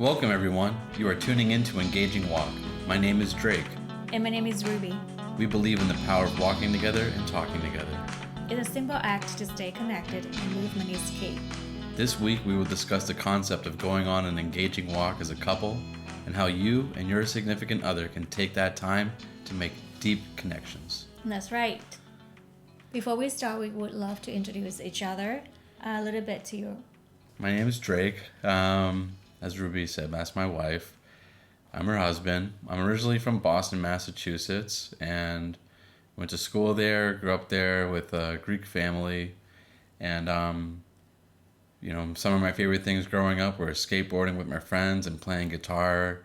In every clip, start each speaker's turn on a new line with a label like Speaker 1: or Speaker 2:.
Speaker 1: Welcome, everyone. You are tuning in to Engaging Walk. My name is Drake.
Speaker 2: And my name is Ruby.
Speaker 1: We believe in the power of walking together and talking together.
Speaker 2: It's a simple act to stay connected, and movement is key.
Speaker 1: This week, we will discuss the concept of going on an engaging walk as a couple and how you and your significant other can take that time to make deep connections.
Speaker 2: That's right. Before we start, we would love to introduce each other a little bit to you.
Speaker 1: My name is Drake. As Ruby said, that's my wife. I'm her husband. I'm originally from Boston, Massachusetts, and went to school there, grew up there with a Greek family. And, some of my favorite things growing up were skateboarding with my friends and playing guitar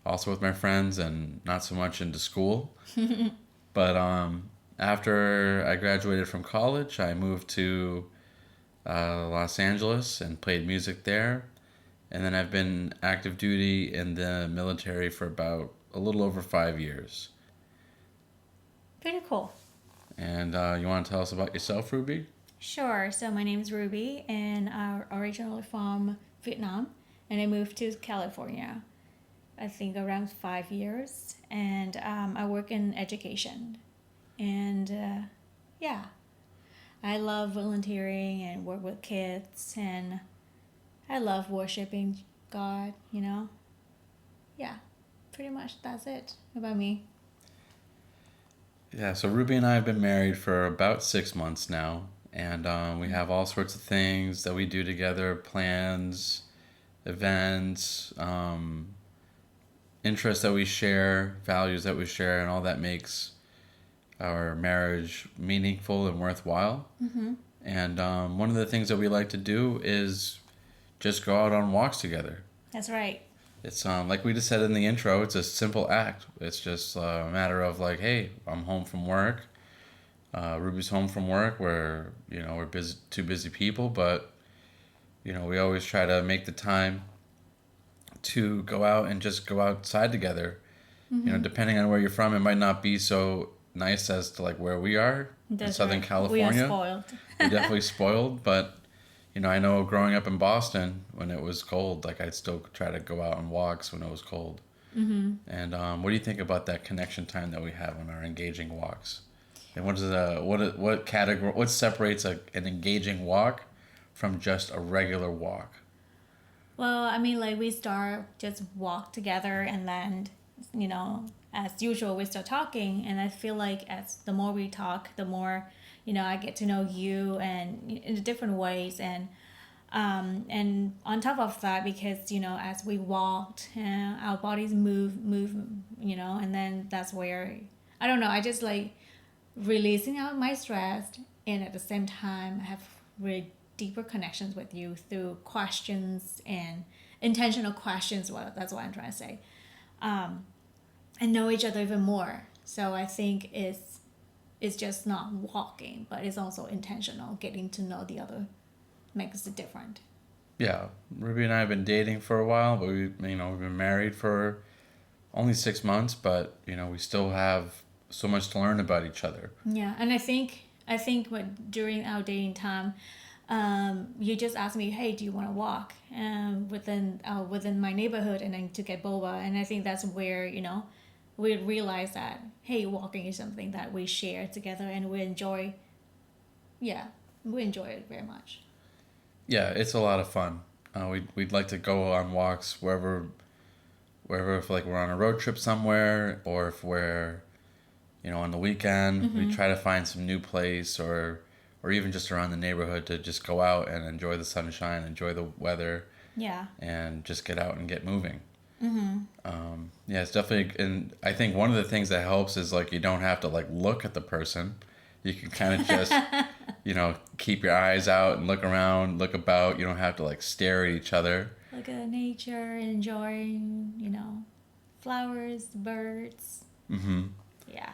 Speaker 1: also with my friends, and not so much into school. But after I graduated from college, I moved to Los Angeles and played music there. And then I've been active duty in the military for about a little over 5 years.
Speaker 2: Pretty cool.
Speaker 1: And you want to tell us about yourself, Ruby?
Speaker 2: Sure. So my name is Ruby, and I'm originally from Vietnam, and I moved to California, I think around 5 years. And I work in education. And I love volunteering and work with kids, and I love worshiping God, Yeah, pretty much that's it about me.
Speaker 1: Yeah, so Ruby and I have been married for about 6 months now, and we have all sorts of things that we do together, plans, events, interests that we share, values that we share, and all that makes our marriage meaningful and worthwhile.
Speaker 2: Mm-hmm.
Speaker 1: And one of the things that we like to do is just go out on walks together.
Speaker 2: That's right.
Speaker 1: It's like we just said in the intro, it's a simple act. It's just a matter of like, hey, I'm home from work. Ruby's home from work. We're busy, two busy people, but we always try to make the time to go out and just go outside together.
Speaker 2: Mm-hmm.
Speaker 1: Depending on where you're from, it might not be so nice as to like where we are in Southern California.
Speaker 2: We are spoiled.
Speaker 1: We're definitely spoiled, but I know growing up in Boston when it was cold, like I'd still try to go out on walks when it was cold.
Speaker 2: Mm-hmm.
Speaker 1: And what do you think about that connection time that we have on our engaging walks? And what separates an engaging walk from just a regular walk?
Speaker 2: Well, I mean, like we start just walk together, and then as usual we start talking, and I feel like as the more we talk, the more I get to know you and in different ways, and on top of that, because as we walked, our bodies move, and then that's where I don't know, I just like releasing out my stress, and at the same time I have really deeper connections with you through questions and intentional questions. Well, that's what I'm trying to say, and know each other even more. So I think it's just not walking, but it's also intentional. Getting to know the other makes it different.
Speaker 1: Yeah, Ruby and I have been dating for a while, but we've been married for only 6 months, but we still have so much to learn about each other.
Speaker 2: Yeah, and I think during our dating time, you just asked me, hey, do you want to walk within my neighborhood, and then to get boba, and I think that's where we realize that, hey, walking is something that we share together, and we enjoy it very much.
Speaker 1: Yeah, it's a lot of fun. We'd like to go on walks wherever if like we're on a road trip somewhere, or if we're on the weekend.
Speaker 2: Mm-hmm.
Speaker 1: We try to find some new place, or even just around the neighborhood, to just go out and enjoy the sunshine, enjoy the weather.
Speaker 2: Yeah.
Speaker 1: And just get out and get moving.
Speaker 2: Mm-hmm.
Speaker 1: It's definitely, and I think one of the things that helps is like you don't have to like look at the person. You can kind of just, keep your eyes out and look around, look about. You don't have to like stare at each other.
Speaker 2: Look at nature, enjoying, flowers, birds.
Speaker 1: Mm-hmm.
Speaker 2: Yeah.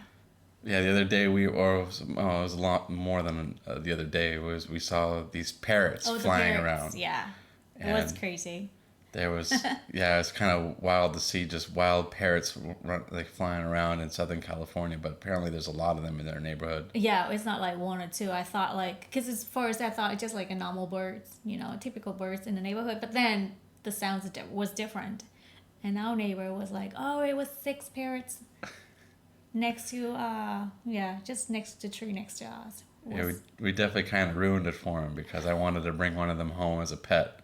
Speaker 1: Yeah, the other day it was a lot more than the other day. We saw these parrots flying around.
Speaker 2: Yeah, it was crazy.
Speaker 1: There was, it's kind of wild to see just wild parrots flying around in Southern California, but apparently there's a lot of them in their neighborhood.
Speaker 2: Yeah, it's not like one or two. I thought because as far as I thought, it's just like a normal birds, typical birds in the neighborhood. But then the sounds was different. And our neighbor was like, oh, it was 6 parrots next to, just next to the tree next to us.
Speaker 1: Yeah, we definitely kind of ruined it for him because I wanted to bring one of them home as a pet.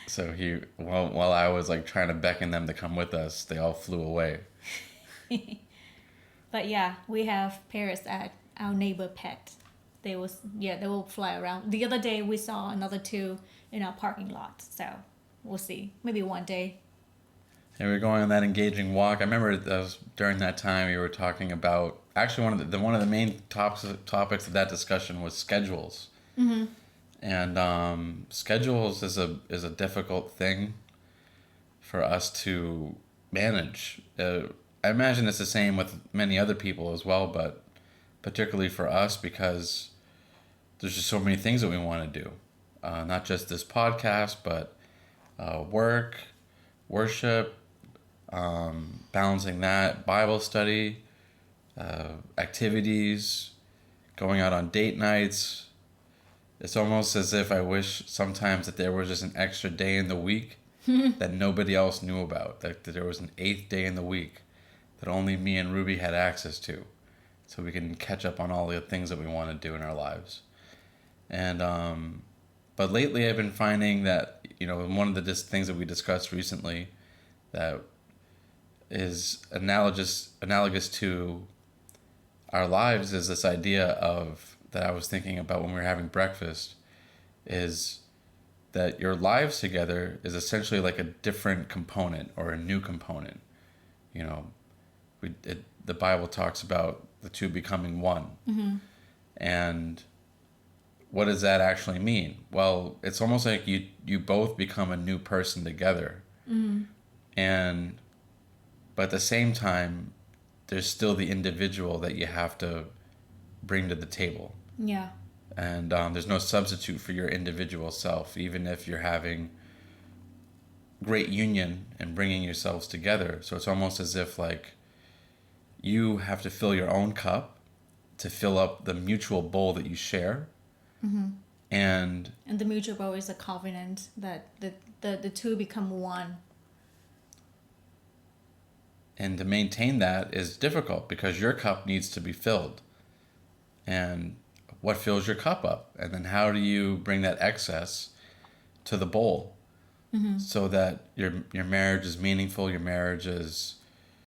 Speaker 1: So while I was like trying to beckon them to come with us, they all flew away.
Speaker 2: But yeah, we have parrots at our neighbor pet. They will fly around. The other day we saw another 2 in our parking lot. So we'll see. Maybe one day.
Speaker 1: And we were going on that engaging walk. I remember during that time we were talking about actually one of the main topics of that discussion was schedules.
Speaker 2: Mm-hmm.
Speaker 1: And schedules is a difficult thing for us to manage. I imagine it's the same with many other people as well, but particularly for us because there's just so many things that we want to do. Not just this podcast, but work, worship, balancing that, Bible study, activities, going out on date nights. It's almost as if I wish sometimes that there was just an extra day in the week that nobody else knew about. That there was an 8th day in the week that only me and Ruby had access to. So we can catch up on all the things that we want to do in our lives. And, but lately I've been finding that, one of the things that we discussed recently that is analogous to our lives is this idea of that I was thinking about when we were having breakfast is that your lives together is essentially like a different component or a new component. The Bible talks about the 2 becoming one.
Speaker 2: Mm-hmm.
Speaker 1: And what does that actually mean? Well, it's almost like you both become a new person together.
Speaker 2: Mm-hmm.
Speaker 1: But at the same time, there's still the individual that you have to bring to the table.
Speaker 2: Yeah.
Speaker 1: And there's no substitute for your individual self, even if you're having great union and bringing yourselves together. So it's almost as if like you have to fill your own cup to fill up the mutual bowl that you share.
Speaker 2: Mm-hmm.
Speaker 1: And
Speaker 2: the mutual bowl is a covenant that the 2 become one.
Speaker 1: And to maintain that is difficult because your cup needs to be filled. And what fills your cup up? And then how do you bring that excess to the bowl so that your marriage is meaningful, your marriage is